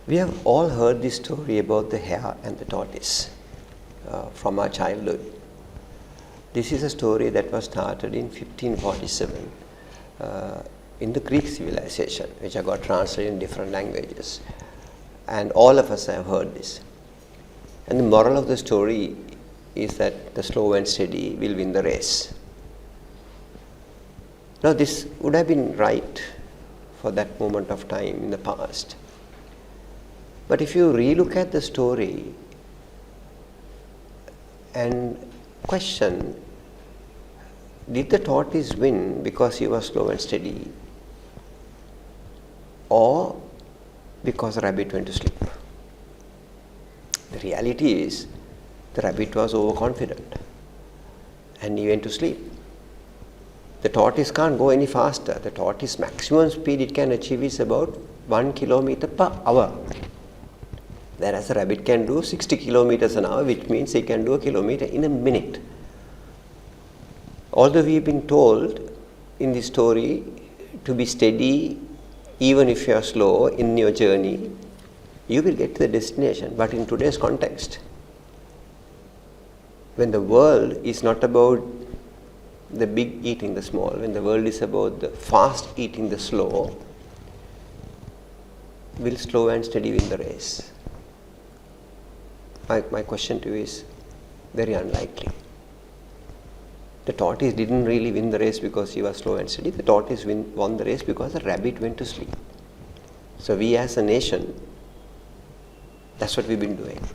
We have all heard this story about the hare and the tortoise from our childhood. This is a story that was started in 1547 in the Greek civilization, which I got translated in different languages. And all of us have heard this. And the moral of the story is that the slow and steady will win the race. Now, this would have been right for that moment of time in the past. But if you relook at the story and question, did the tortoise win because he was slow and steady, or because the rabbit went to sleep? The reality is the rabbit was overconfident and he went to sleep. The tortoise can't go any faster. The tortoise maximum speed it can achieve is about 1 kilometer per hour. Whereas the rabbit can do 60 kilometers an hour, which means he can do a kilometer in a minute. Although we have been told in this story to be steady, even if you are slow in your journey, you will get to the destination. But in today's context, when the world is not about the big eating the small, when the world is about the fast eating the slow, will slow and steady win the race? My question to you is very unlikely. The tortoise didn't really win the race because he was slow and steady. The tortoise won the race because the rabbit went to sleep. So we as a nation, that's what we've been doing.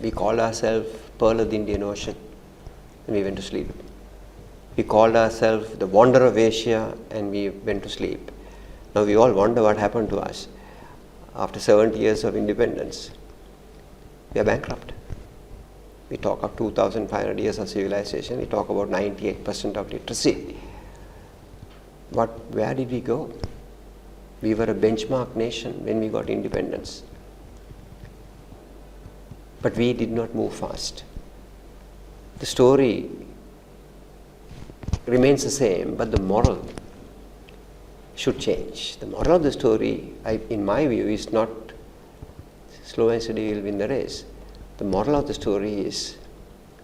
We called ourselves Pearl of the Indian Ocean and we went to sleep. We called ourselves the Wonder of Asia and we went to sleep. Now we all wonder what happened to us. After 70 years of independence, we are bankrupt. We talk of 2,500 years of civilization, we talk about 98% of literacy. But where did we go? We were a benchmark nation when we got independence. But we did not move fast. The story remains the same, but the moral should change. The moral of the story, in my view, is not slow and steady will win the race. The moral of the story is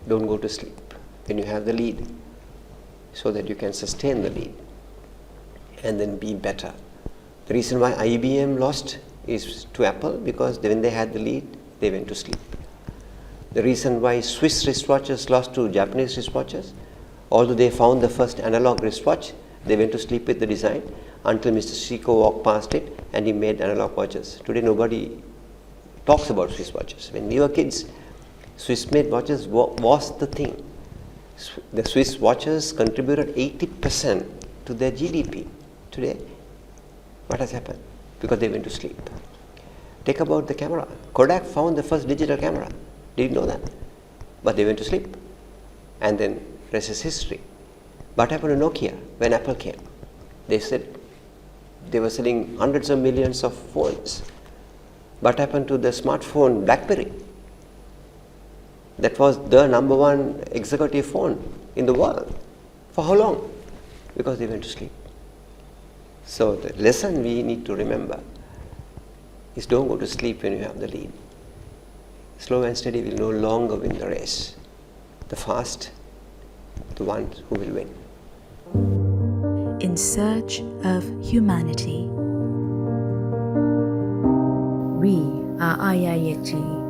don't go to sleep when you have the lead, so that you can sustain the lead and then be better. The reason why IBM lost is to Apple because when they had the lead, they went to sleep. The reason why Swiss wristwatches lost to Japanese wristwatches, although they found the first analog wristwatch, they went to sleep with the design until Mr. Seiko walked past it and he made analog watches. Today nobody talks about Swiss watches. When we were kids, Swiss-made watches was the thing. The Swiss watches contributed 80% to their GDP. Today, what has happened? Because they went to sleep. Take about the camera. Kodak found the first digital camera. Didn't know that. But they went to sleep. And then rest is history. What happened to Nokia when Apple came? They said they were selling hundreds of millions of phones. What happened to the smartphone BlackBerry? That was the number one executive phone in the world. For how long? Because they went to sleep. So the lesson we need to remember is don't go to sleep when you have the lead. Slow and steady will no longer win the race. The fast, the ones who will win. In search of humanity. We are IIHT.